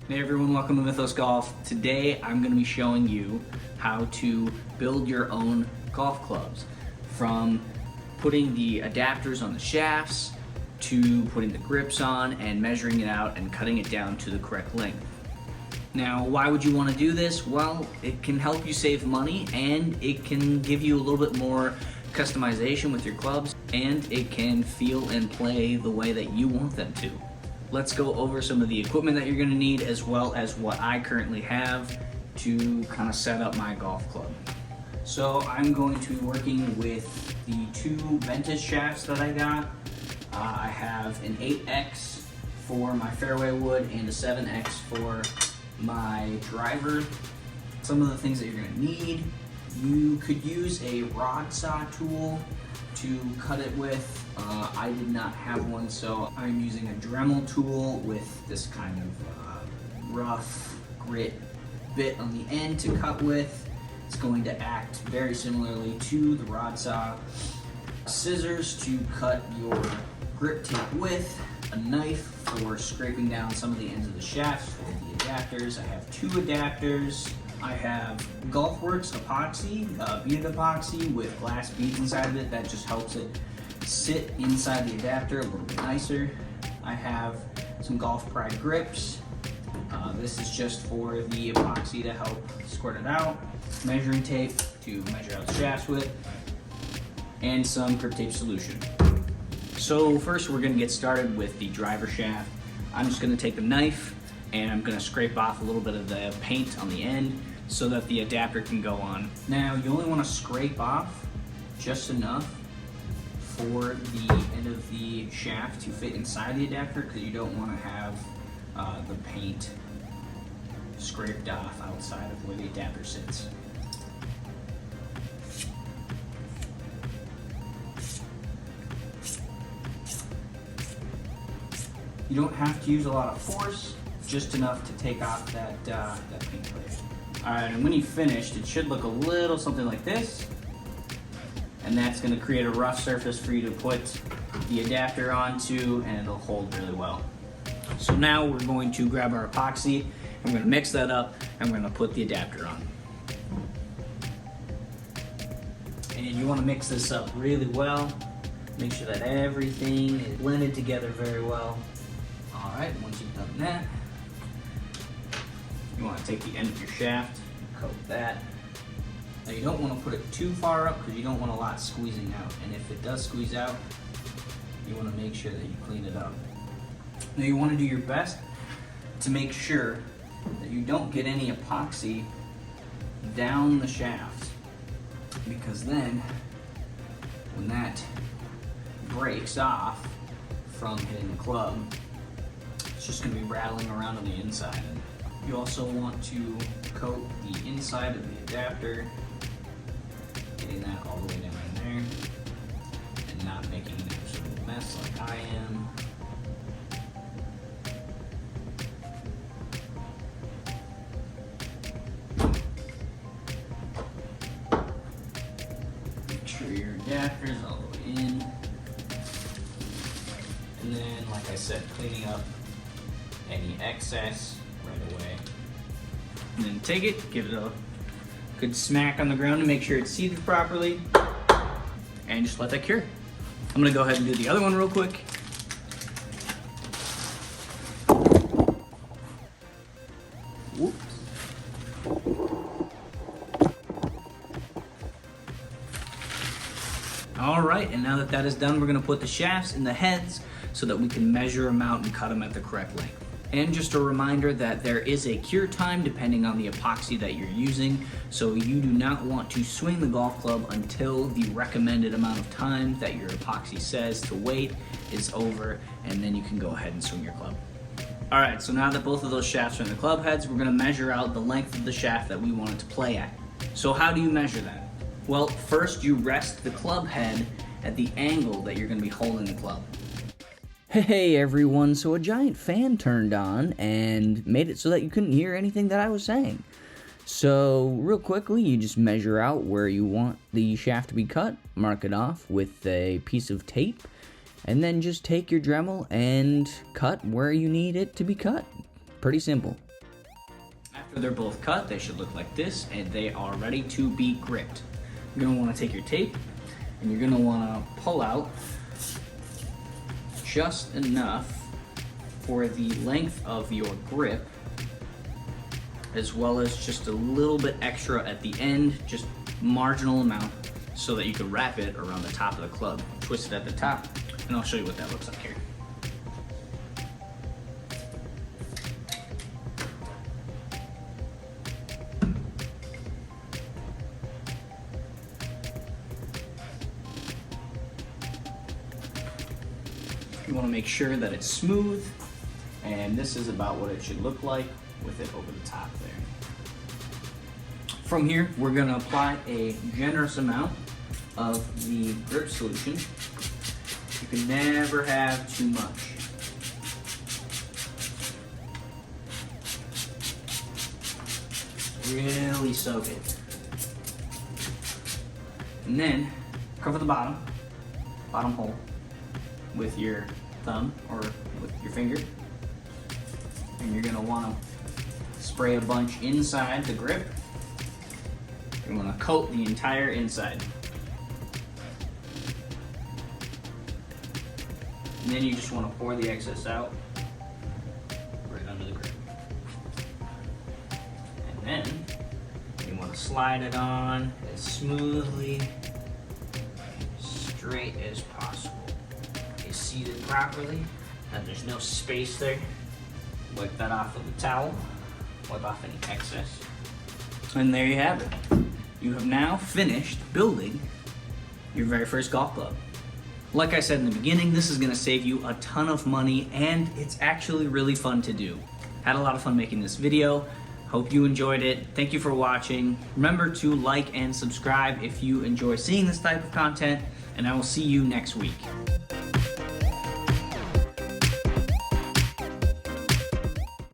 Hey everyone, welcome to Mythos Golf. Today I'm going to be showing you how to build your own golf clubs. From putting the adapters on the shafts, to putting the grips on and measuring it out and cutting it down to the correct length. Now, why would you want to do this? Well, it can help you save money and it can give you a little bit more customization with your clubs, and it can feel and play the way that you want them to. Let's go over some of the equipment that you're going to need, as well as what I currently have to kind of set up my golf club. So I'm going to be working with the two Ventus shafts that I got. I have an 8X for my fairway wood and a 7X for my driver. Some of the things that you're going to need: you could use a rod saw tool to cut it with. I did not have one, so I'm using a Dremel tool with this kind of rough grit bit on the end to cut with. It's going to act very similarly to the rod saw. Scissors to cut your grip tape with. A knife for scraping down some of the ends of the shafts for the adapters. I have two adapters. I have Golfworks epoxy, beaded epoxy with glass beads inside of it. That just helps it sit inside the adapter a little bit nicer. I have some Golf Pride grips. This is just for the epoxy to help squirt it out. Measuring tape to measure out the shafts with, and some grip tape solution. So first we're going to get started with the driver shaft. I'm just going to take the knife and I'm going to scrape off a little bit of the paint on the end so that the adapter can go on. Now you only want to scrape off just enough for the end of the shaft to fit inside the adapter, because you don't want to have the paint scraped off outside of where the adapter sits. You don't have to use a lot of force, just enough to take off that paint layer. Alright, and when you've finished, it should look a little something like this. And that's going to create a rough surface for you to put the adapter onto, and it'll hold really well. So now we're going to grab our epoxy, and we're going to mix that up, and we're going to put the adapter on. And you want to mix this up really well. Make sure that everything is blended together very well. Alright, once you've done that, you want to take the end of your shaft, coat that. Now you don't want to put it too far up, because you don't want a lot squeezing out. And if it does squeeze out, you want to make sure that you clean it up. Now you want to do your best to make sure that you don't get any epoxy down the shaft, because then when that breaks off from hitting the club, it's just going to be rattling around on the inside. You also want to coat the inside of the adapter, getting that all the way down in there, and not making an absolute mess like I am. Make sure your adapter is all the way in. And then, like I said, cleaning up any excess right away. And then take it, give it a good smack on the ground to make sure it's seated properly, and just let that cure. I'm gonna go ahead and do the other one real quick. Whoops. All right, and now that that is done, we're gonna put the shafts in the heads so that we can measure them out and cut them at the correct length. And just a reminder that there is a cure time depending on the epoxy that you're using, so you do not want to swing the golf club until the recommended amount of time that your epoxy says to wait is over, and then you can go ahead and swing your club. Alright, so now that both of those shafts are in the club heads, we're going to measure out the length of the shaft that we want it to play at. So how do you measure that? Well, first you rest the club head at the angle that you're going to be holding the club. Hey everyone, so a giant fan turned on and made it so that you couldn't hear anything that I was saying. So real quickly, you just measure out where you want the shaft to be cut, mark it off with a piece of tape, and then just take your Dremel and cut where you need it to be cut. Pretty simple. They're both cut, they should look like this, and they are ready to be gripped. You're gonna wanna take your tape, and you're gonna wanna pull out just enough for the length of your grip, as well as just a little bit extra at the end, just marginal amount, so that you can wrap it around the top of the club. Twist it at the top, and I'll show you what that looks like here. You want to make sure that it's smooth, and this is about what it should look like with it over the top there. From here, we're going to apply a generous amount of the grip solution. You can never have too much. Really soak it. And then cover the bottom hole with your thumb or with your finger. And you're gonna wanna spray a bunch inside the grip. You wanna coat the entire inside. And then you just wanna pour the excess out right under the grip. And then you wanna slide it on as smoothly, straight as possible. It's seated properly, and there's no space there. Wipe that off with a towel, wipe off any excess. And there you have it. You have now finished building your very first golf club. Like I said in the beginning, this is gonna save you a ton of money, and it's actually really fun to do. Had a lot of fun making this video. Hope you enjoyed it. Thank you for watching. Remember to like and subscribe if you enjoy seeing this type of content, and I will see you next week.